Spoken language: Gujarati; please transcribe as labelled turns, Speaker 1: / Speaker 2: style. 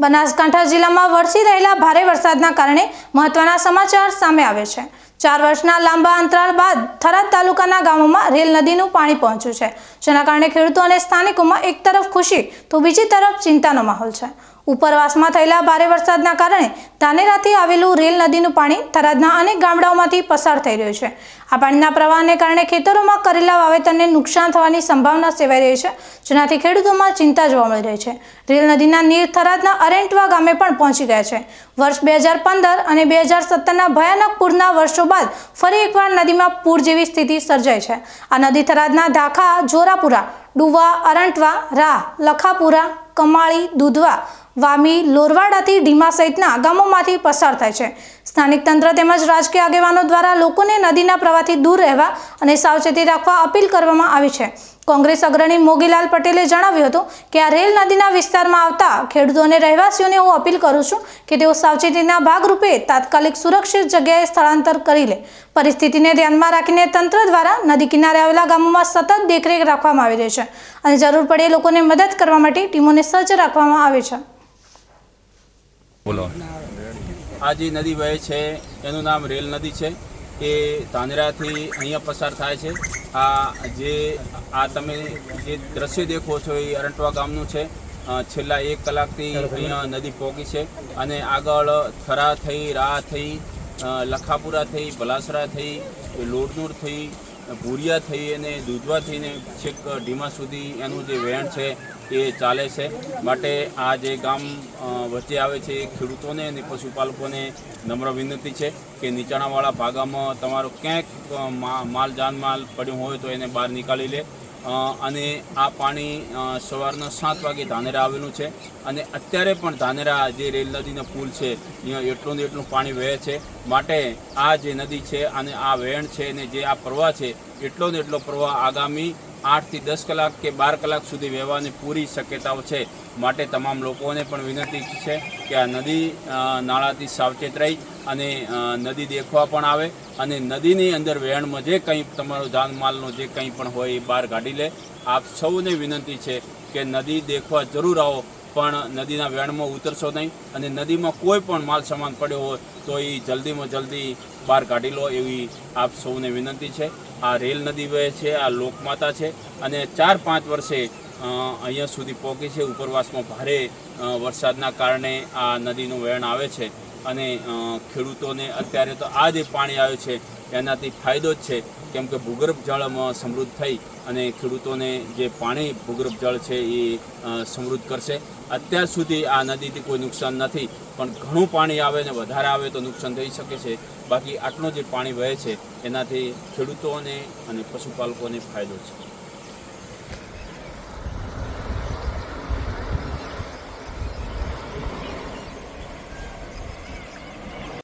Speaker 1: બનાસકાંઠા જિલ્લામાં વરસી રહેલા ભારે વરસાદના કારણે મહત્વના સમાચાર સામે આવે છે। 4 વર્ષના લાંબા અંતરાલ બાદ થરાદ તાલુકાના ગામોમાં રેલ નદીનું પાણી પહોંચ્યું છે, જેના કારણે ખેડૂતો અને સ્થાનિકોમાં એક તરફ ખુશી તો બીજી તરફ ચિંતાનો માહોલ છે। ઉપરવાસમાં થયેલા ભારે વરસાદના કારણે ધાનેરાથી આવેલું રેલ નદીનું પાણી થરાદના અનેક ગામડાઓમાંથી પસાર થઈ રહ્યું છે। આ પાણીના પ્રવાહને કારણે ખેતરોમાં કરેલા વાવેતરને નુકસાન થવાની સંભાવના સેવાઈ રહી છે, જેનાથી ખેડૂતોમાં ચિંતા જોવા મળી રહી છે। રેલ નદીના નીર થરાદના અરેન્ટવા ગામે પણ પહોંચી ગયા છે। વર્ષ 2015 અને 2017ના ભયાનક પૂરના વર્ષો બાદ ફરી એકવાર નદીમાં પૂર જેવી સ્થિતિ સર્જાઈ છે। આ નદી થરાદના ધાખા, જોરાપુરા, ડુવા, અરંટવા, રાહ, લખાપુરા, કમાળી, દુધવા, વામી, લોરવાડાથી ઢીમા સહિતના ગામોમાંથી પસાર થાય છે। સ્થાનિક તંત્ર તેમજ રાજકીય આગેવાનો દ્વારા લોકોને નદીના પ્રવાહથી દૂર રહેવા અને સાવચેતી રાખવા અપીલ કરવામાં આવી છે। કોંગ્રેસ અગ્રણી મોગીલાલ પટેલે જણાવ્યું હતું કે આ રેલ નદીના વિસ્તારમાં આવતા ખેડૂતો અને રહેવાસીઓને હું અપીલ કરું છું કે તેઓ સાવચેતીના ભાગરૂપે તાત્કાલિક સુરક્ષિત જગ્યાએ સ્થળાંતર કરી લે। પરિસ્થિતિને ધ્યાનમાં રાખીને તંત્ર દ્વારા નદી કિનારે આવેલા ગામોમાં સતત દેખરેખ રાખવામાં આવી રહી છે અને જરૂર પડે લોકોને મદદ કરવા માટે ટીમોને સજ્જ રાખવામાં આવી છે।
Speaker 2: બોલો, આ જે નદી વહે છે એનું નામ રેલ નદી છે। એ ધાનેરાથી અહીંયા પસાર થાય છે। આ તમે જે દ્રશ્ય દેખો છો એ અરંટવા ગામનું છે। છેલ્લા 1 કલાકથી અહીંયા નદી પહોંચી છે અને આગળ થરા થઈ, રાહ થઈ, લખાપુરા થઈ, ભલાસરા થઈ, લોડનૂર થઈ, ભૂરિયા થઈ અને દૂધવા થઈને છેક ઢીમા સુધી એનું જે વહેણ છે એ ચાલે છે। માટે આ જે ગામ વચ્ચે આવે છે એ ખેડૂતોને અને પશુપાલકોને નમ્ર વિનંતી છે કે નીચાણાવાળા ભાગમાં તમારો ક્યાંક માલ જાનમાલ પડ્યું હોય તો એને બહાર નીકાળી લે। અને આ પાણી સવારના 7 વાગે ધાનેરા આવેલું છે અને અત્યારે પણ ધાનેરા જે રેલ નદીનો પુલ છે અહીંયા એટલું ને એટલું પાણી વહે છે। માટે આ જે નદી છે અને આ વહેણ છે અને જે આ પ્રવાહ છે એટલો ને એટલો પ્રવાહ આગામી 8 થી 10 કલાક કે 12 કલાક સુધી વહેવાની પૂરી શક્યતાઓ છે। માટે તમામ લોકોને પણ વિનંતી છે કે આ નદી નાળાથી સાવચેત રહી અને નદી દેખવા પણ આવે અને નદીની અંદર વહેણમાં જે કંઈ તમારો જાનમાલનો જે કંઈ પણ હોય એ બહાર કાઢી લે। આપ સૌને વિનંતી છે કે નદી દેખવા જરૂર આવો, પણ નદીના વહેણમાં ઉતરશો નહીં અને નદીમાં કોઈ પણ માલ સામાન પડ્યો હોય તો એ જલ્દીમાં જલ્દી બહાર કાઢી લો એવી આપ સૌને વિનંતી છે। આ રેલ નદી વહે છે, આ લોકમાતા છે અને 4-5 વર્ષે અહીંયા સુધી પહોંચી છે। ઉપરવાસમાં ભારે વરસાદના કારણે આ નદીનું વહેણ આવે છે અને ખેડૂતોને અત્યારે તો આ જે પાણી આવે છે એનાથી ફાયદો જ છે, કેમ કે ભૂગર્ભ જળમાં સમૃદ્ધ થઈ અને ખેડૂતોને જે પાણી ભૂગર્ભ જળ છે એ સમૃદ્ધ કરશે। અત્યાર સુધી આ નદીથી કોઈ નુકસાન નથી, પણ ઘણું પાણી આવે ને વધારે આવે તો નુકસાન થઈ શકે છે। બાકી આટલું જે પાણી વહે છે એનાથી ખેડૂતોને અને પશુપાલકોને ફાયદો છે।